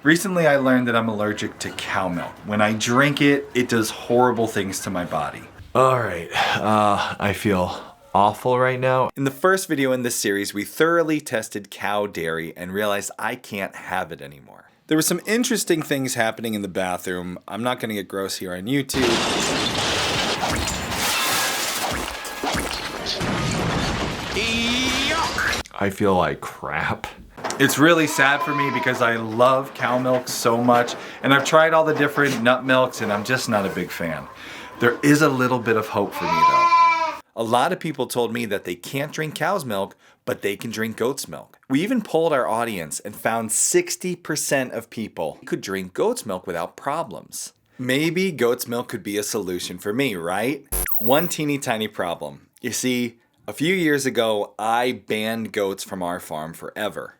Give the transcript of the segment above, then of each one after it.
Recently I learned that I'm allergic to cow milk. When I drink it, it does horrible things to my body. Alright, I feel awful right now. In the first video in this series, we thoroughly tested cow dairy and realized I can't have it anymore. There were some interesting things happening in the bathroom. I'm not gonna get gross here on YouTube. I feel like crap. It's really sad for me because I love cow milk so much, and I've tried all the different nut milks and I'm just not a big fan. There is a little bit of hope for me though. A lot of people told me that they can't drink cow's milk, but they can drink goat's milk. We even polled our audience and found 60% of people could drink goat's milk without problems. Maybe goat's milk could be a solution for me, right? One teeny tiny problem. You see, a few years ago, I banned goats from our farm forever.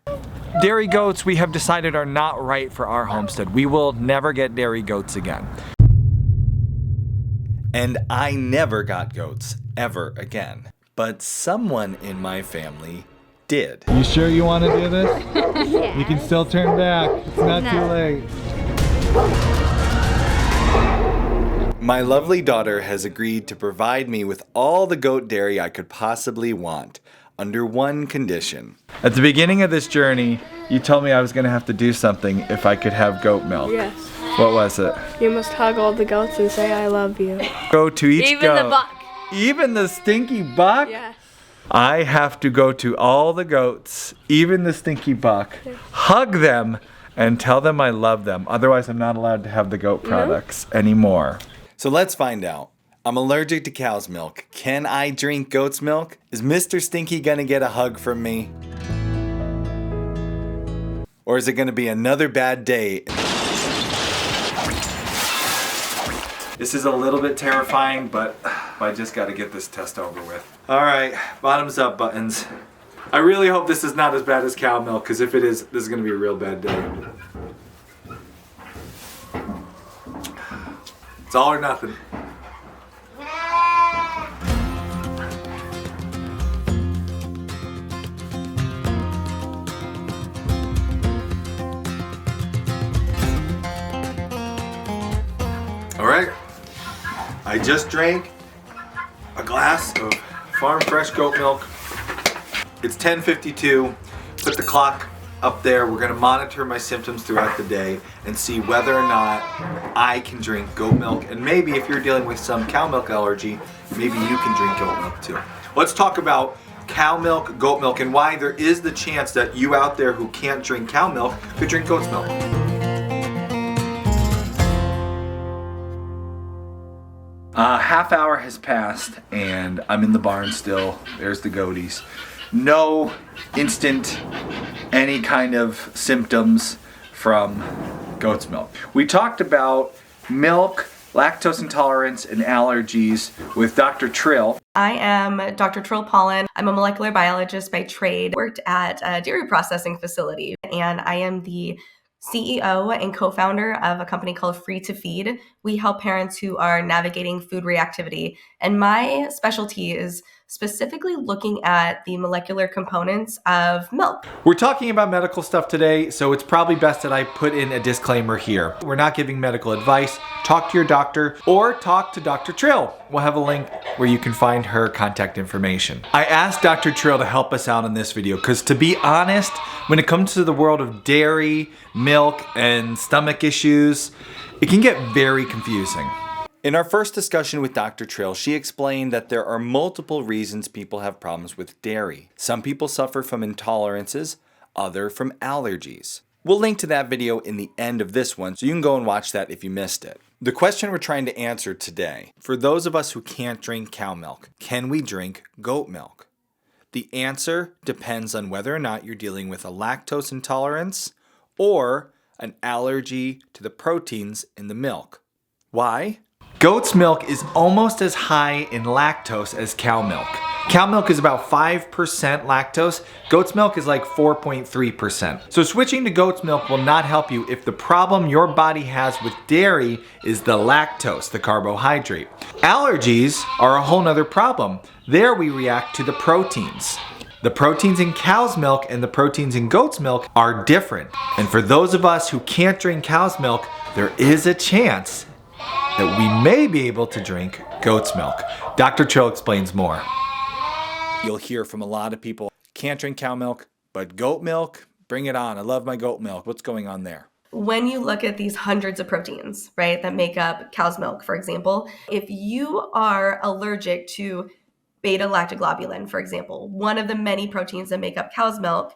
Dairy goats, we have decided, are not right for our homestead. We will never get dairy goats again. And I never got goats, ever again. But someone in my family did. You sure you want to do this? Yeah. You can still turn back. It's not too late. My lovely daughter has agreed to provide me with all the goat dairy I could possibly want, under one condition. At the beginning of this journey, you told me I was gonna have to do something if I could have goat milk. Yes. What was it? You must hug all the goats and say I love you. Go to each goat. Even the buck. Even the stinky buck? Yes. I have to go to all the goats, even the stinky buck, hug them, and tell them I love them. Otherwise, I'm not allowed to have the goat products anymore. So let's find out. I'm allergic to cow's milk. Can I drink goat's milk? Is Mr. Stinky gonna get a hug from me? Or is it gonna be another bad day? This is a little bit terrifying, but I just gotta get this test over with. All right, bottoms up buttons. I really hope this is not as bad as cow milk, because if it is, this is gonna be a real bad day. It's all or nothing. All right, I just drank a glass of farm fresh goat milk. It's 10:52. Put the clock up there. We're gonna monitor my symptoms throughout the day and see whether or not I can drink goat milk. And maybe if you're dealing with some cow milk allergy, maybe you can drink goat milk too. Let's talk about cow milk, goat milk, and why there is the chance that you out there who can't drink cow milk could drink goat's milk. Half hour has passed and I'm in the barn still. There's the goaties. No instant any kind of symptoms from goat's milk. We talked about milk, lactose intolerance, and allergies with Dr. Trill. I am Dr. Trill Pollen. I'm a molecular biologist by trade. Worked at a dairy processing facility, and I am the CEO and co-founder of a company called Free to Feed. We help parents who are navigating food reactivity, and my specialty is specifically looking at the molecular components of milk. We're talking about medical stuff today, so it's probably best that I put in a disclaimer here. We're not giving medical advice. Talk to your doctor or talk to Dr. Trill. We'll have a link where you can find her contact information. I asked Dr. Trill to help us out in this video because, to be honest, when it comes to the world of dairy, milk, and stomach issues, it can get very confusing. In our first discussion with Dr. Trill, she explained that there are multiple reasons people have problems with dairy. Some people suffer from intolerances, others from allergies. We'll link to that video in the end of this one, so you can go and watch that if you missed it. The question we're trying to answer today, for those of us who can't drink cow milk, can we drink goat milk? The answer depends on whether or not you're dealing with a lactose intolerance or an allergy to the proteins in the milk. Why? Goat's milk is almost as high in lactose as cow milk. Cow milk is about 5% lactose. Goat's milk is like 4.3%. So switching to goat's milk will not help you if the problem your body has with dairy is the lactose, the carbohydrate. Allergies are a whole nother problem. There we react to the proteins. The proteins in cow's milk and the proteins in goat's milk are different. And for those of us who can't drink cow's milk, there is a chance that we may be able to drink goat's milk. Dr. Trill explains more. You'll hear from a lot of people, can't drink cow milk, but goat milk, bring it on. I love my goat milk. What's going on there? When you look at these hundreds of proteins, right, that make up cow's milk, for example, if you are allergic to beta-lactoglobulin, for example, one of the many proteins that make up cow's milk,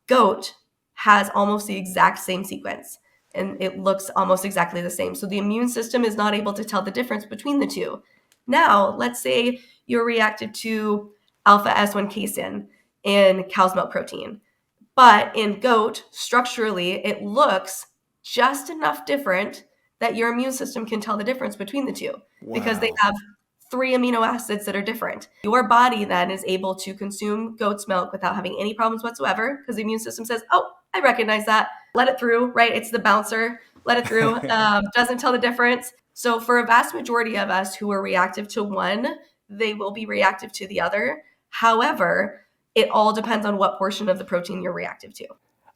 goat has almost the exact same sequence, and it looks almost exactly the same. So the immune system is not able to tell the difference between the two. Now, let's say you're reactive to alpha S1 casein in cow's milk protein, but in goat, structurally, it looks just enough different that your immune system can tell the difference between the two because they have 3 amino acids that are different. Your body then is able to consume goat's milk without having any problems whatsoever because the immune system says, oh, I recognize that. Let it through, right? It's the bouncer. Let it through. Doesn't tell the difference. So for a vast majority of us who are reactive to one, they will be reactive to the other. However, it all depends on what portion of the protein you're reactive to.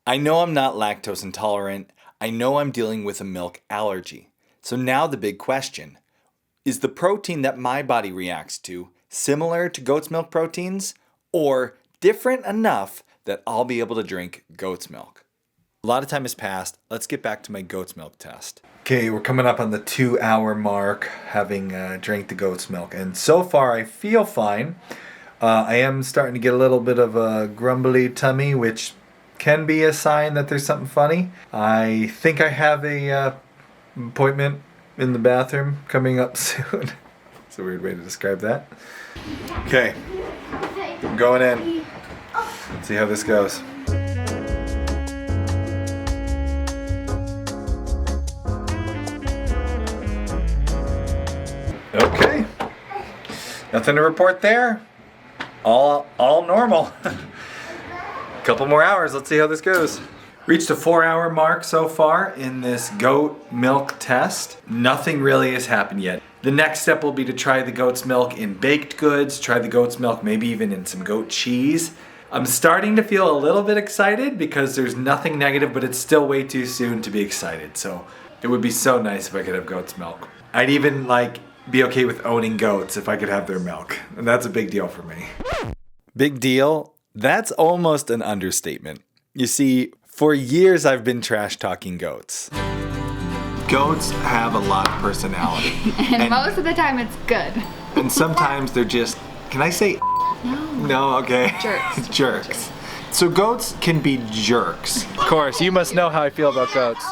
I know I'm not lactose intolerant. I know I'm dealing with a milk allergy. So now the big question. Is the protein that my body reacts to similar to goat's milk proteins or different enough that I'll be able to drink goat's milk? A lot of time has passed. Let's get back to my goat's milk test. Okay, we're coming up on the 2-hour mark having drank the goat's milk. And so far I feel fine. I am starting to get a little bit of a grumbly tummy, which can be a sign that there's something funny. I think I have a appointment in the bathroom coming up soon. It's a weird way to describe that. Okay, I'm going in. Let's see how this goes. Okay, nothing to report there. All normal. Couple more hours, let's see how this goes. Reached a 4-hour mark so far in this goat milk test. Nothing really has happened yet. The next step will be to try the goat's milk in baked goods, try the goat's milk maybe even in some goat cheese. I'm starting to feel a little bit excited because there's nothing negative, but it's still way too soon to be excited. So it would be so nice if I could have goat's milk. I'd even be okay with owning goats if I could have their milk. And that's a big deal for me. Big deal? That's almost an understatement. You see, for years I've been trash talking goats. Goats have a lot of personality. and most of the time it's good. And sometimes they're just, can I say No, okay. Jerks. Jerks. So goats can be jerks. Of course, you must know how I feel about goats.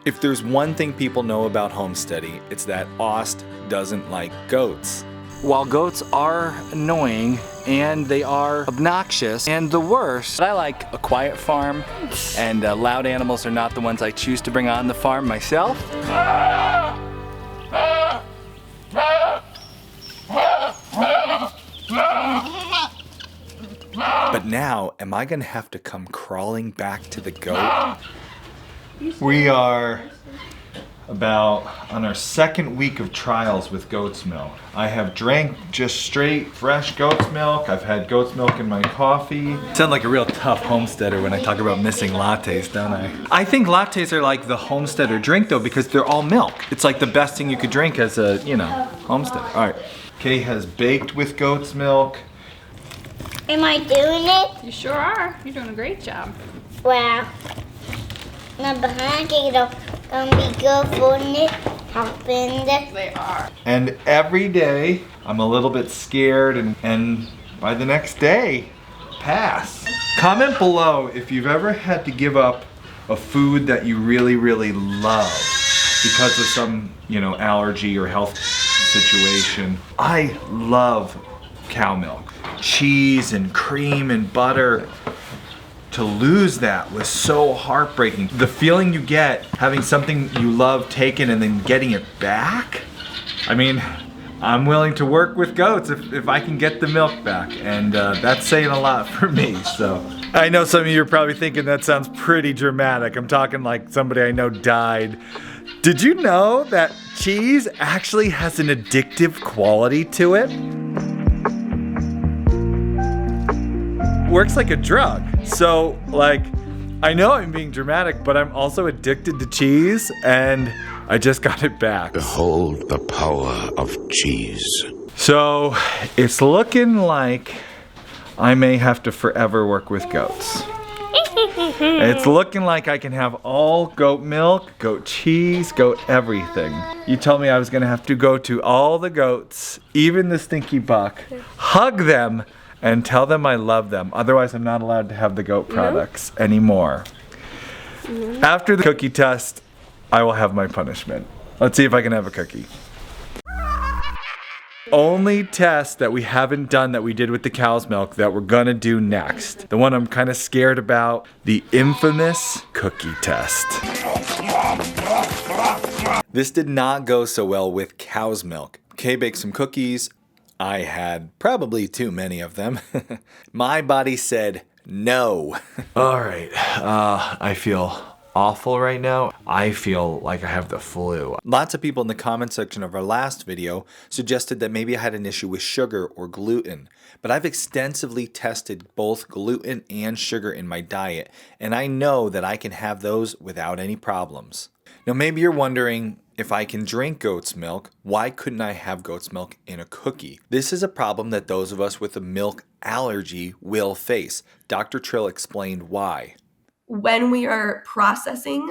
If there's one thing people know about Homesteady, it's that Ost doesn't like goats. While goats are annoying and they are obnoxious and the worst, I like a quiet farm, and loud animals are not the ones I choose to bring on the farm myself. But now, am I gonna have to come crawling back to the goat? We are about on our second week of trials with goat's milk. I have drank just straight fresh goat's milk. I've had goat's milk in my coffee. I sound like a real tough homesteader when I talk about missing lattes, don't I? I think lattes are like the homesteader drink though, because they're all milk. It's like the best thing you could drink as a, homesteader. All right, Kay has baked with goat's milk. Am I doing it? You sure are. You're doing a great job. Wow. Now behind it, gonna be good for it. Helping the They are. And every day, I'm a little bit scared, and by the next day, pass. Comment below if you've ever had to give up a food that you really, really love because of some, allergy or health situation. I love cow milk. Cheese and cream and butter. To lose that was so heartbreaking. The feeling you get having something you love taken and then getting it back. I mean, I'm willing to work with goats if I can get the milk back, and that's saying a lot for me, so. I know some of you are probably thinking that sounds pretty dramatic. I'm talking like somebody I know died. Did you know that cheese actually has an addictive quality to it? works like a drug. So like, I know I'm being dramatic, but I'm also addicted to cheese, and I just got it back. Behold the power of cheese. So it's looking like I may have to forever work with goats. It's looking like I can have all goat milk, goat cheese, goat everything. You told me I was gonna have to go to all the goats, even the stinky buck, hug them, and tell them I love them. Otherwise, I'm not allowed to have the goat products anymore. After the cookie test, I will have my punishment. Let's see if I can have a cookie. Only test that we haven't done that we did with the cow's milk that we're gonna do next. The one I'm kind of scared about, the infamous cookie test. This did not go so well with cow's milk. Kay baked some cookies. I had probably too many of them. My body said no. All right, I feel awful right now. I feel like I have the flu. Lots of people in the comment section of our last video suggested that maybe I had an issue with sugar or gluten, but I've extensively tested both gluten and sugar in my diet, and I know that I can have those without any problems. Now maybe you're wondering, if I can drink goat's milk, why couldn't I have goat's milk in a cookie? This is a problem that those of us with a milk allergy will face. Dr. Trill explained why. When we are processing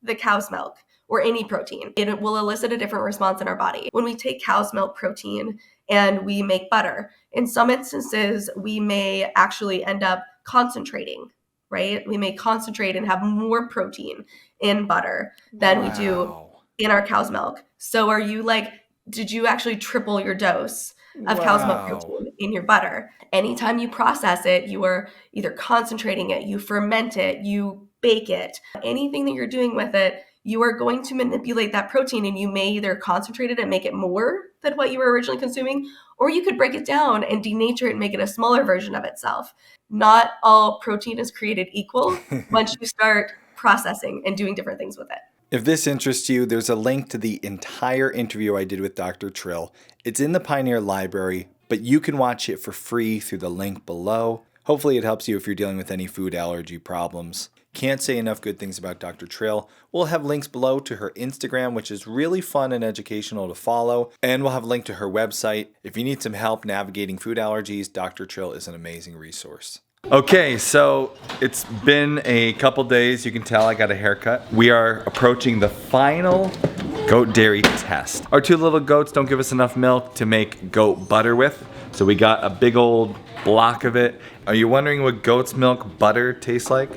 the cow's milk or any protein, it will elicit a different response in our body. When we take cow's milk protein and we make butter, in some instances, we may actually end up concentrating, right? We may concentrate and have more protein in butter than we do in our cow's milk. So are you like, did you actually triple your dose of cow's milk protein in your butter? Anytime you process it, you are either concentrating it, you ferment it, you bake it. Anything that you're doing with it, you are going to manipulate that protein, and you may either concentrate it and make it more than what you were originally consuming, or you could break it down and denature it and make it a smaller version of itself. Not all protein is created equal once you start processing and doing different things with it. If this interests you, there's a link to the entire interview I did with Dr. Trill. It's in the Pioneer Library, but you can watch it for free through the link below. Hopefully it helps you if you're dealing with any food allergy problems. Can't say enough good things about Dr. Trill. We'll have links below to her Instagram, which is really fun and educational to follow, and we'll have a link to her website. If you need some help navigating food allergies, Dr. Trill is an amazing resource. Okay, so it's been a couple days. You can tell I got a haircut. We are approaching the final goat dairy test. Our two little goats don't give us enough milk to make goat butter with, so we got a big old block of it. Are you wondering what goat's milk butter tastes like?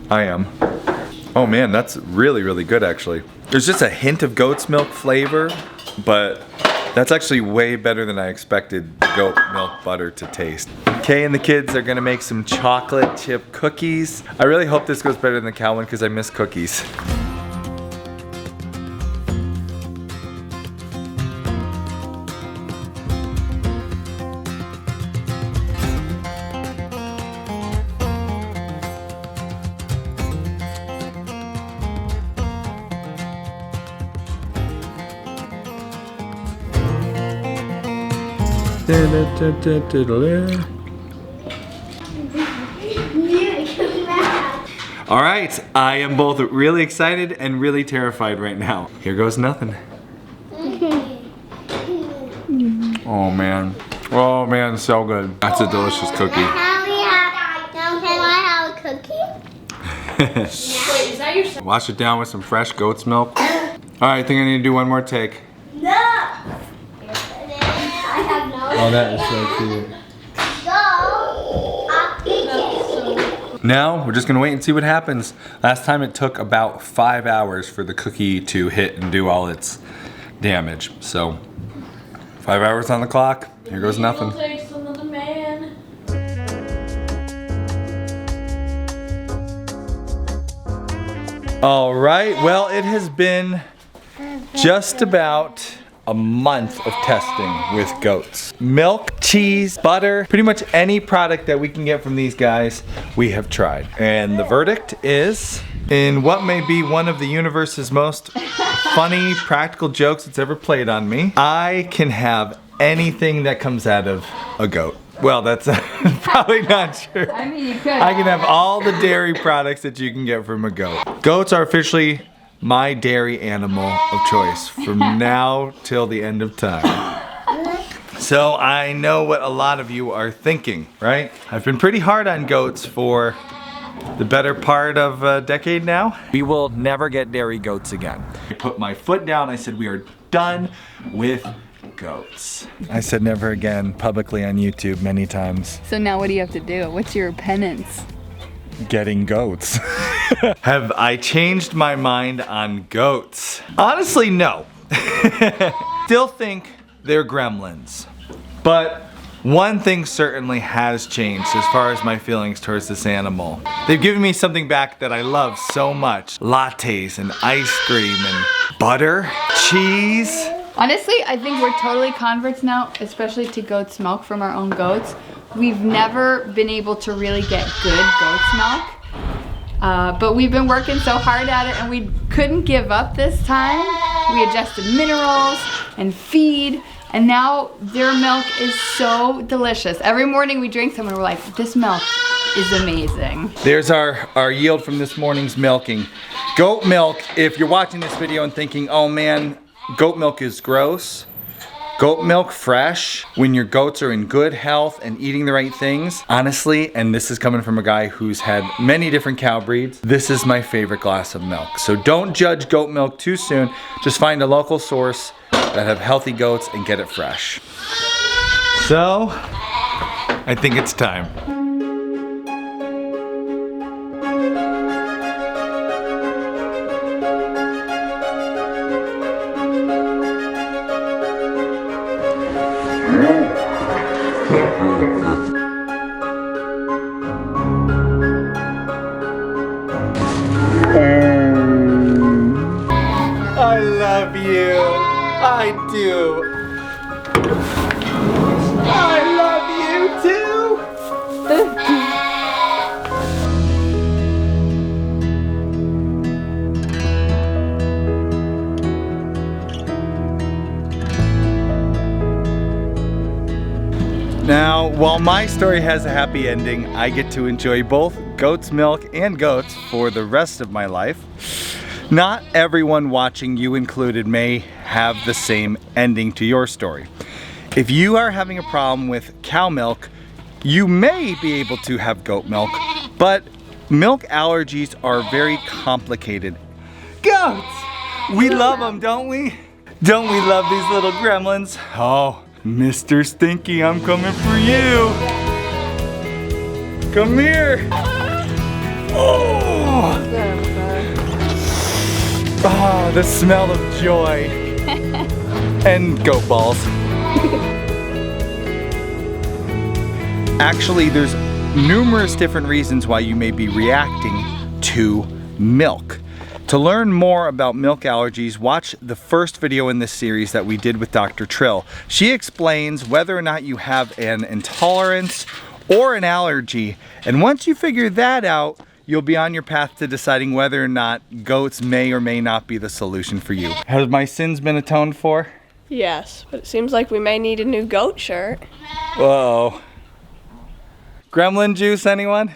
I am. Oh man, that's really, really good actually. There's just a hint of goat's milk flavor, but that's actually way better than I expected goat milk butter to taste. Kay and the kids are gonna make some chocolate chip cookies. I really hope this goes better than the cow one because I miss cookies. All right, I am both really excited and really terrified right now. Here goes nothing. Oh man, so good. That's a delicious cookie. Can I have a cookie? Wait, is that your Wash it down with some fresh goat's milk. All right, I think I need to do one more take. No! I have no. Oh, that is so cute. Go! I'll eat it. Now, we're just gonna wait and see what happens. Last time it took about 5 hours for the cookie to hit and do all its damage. So, 5 hours on the clock. Here goes nothing. All right, well, it has been just about a month of testing with goats. Milk, cheese, butter, pretty much any product that we can get from these guys, we have tried. And the verdict is, in what may be one of the universe's most funny practical jokes that's ever played on me, I can have anything that comes out of a goat. Well, that's probably not true. I mean, you could. I can have all the dairy products that you can get from a goat. Goats are officially my dairy animal of choice from now till the end of time. So I know what a lot of you are thinking, right? I've been pretty hard on goats for the better part of a decade now. We will never get dairy goats again. I put my foot down, I said we are done with goats. I said never again publicly on YouTube many times. So now what do you have to do? What's your penance? Getting goats. Have I changed my mind on goats? Honestly, no. Still think they're gremlins. But one thing certainly has changed as far as my feelings towards this animal. They've given me something back that I love so much. Lattes and ice cream and butter, cheese. Honestly, I think we're totally converts now, especially to goat's milk from our own goats. We've never been able to really get good goat's milk. But we've been working so hard at it and we couldn't give up this time. We adjusted minerals and feed. And now their milk is so delicious. Every morning we drink some and we're like, this milk is amazing. There's our yield from this morning's milking. Goat milk, if you're watching this video and thinking, oh man, goat milk is gross. Goat milk fresh, when your goats are in good health and eating the right things. Honestly, and this is coming from a guy who's had many different cow breeds, this is my favorite glass of milk. So don't judge goat milk too soon. Just find a local source that have healthy goats and get it fresh. So, I think it's time. I love you. I do. I love you too. Now, while my story has a happy ending, I get to enjoy both goat's milk and goats for the rest of my life. Not everyone watching, you included, may have the same ending to your story. If you are having a problem with cow milk, you may be able to have goat milk, but milk allergies are very complicated. Goats! We love them, don't we? Don't we love these little gremlins? Oh, Mr. Stinky, I'm coming for you. Come here. Oh! Oh, the smell of joy. And goat balls. Actually, there's numerous different reasons why you may be reacting to milk. To learn more about milk allergies, watch the first video in this series that we did with Dr. Trill. She explains whether or not you have an intolerance or an allergy. And once you figure that out, you'll be on your path to deciding whether or not goats may or may not be the solution for you. Have my sins been atoned for? Yes, but it seems like we may need a new goat shirt. Whoa. Gremlin juice, anyone?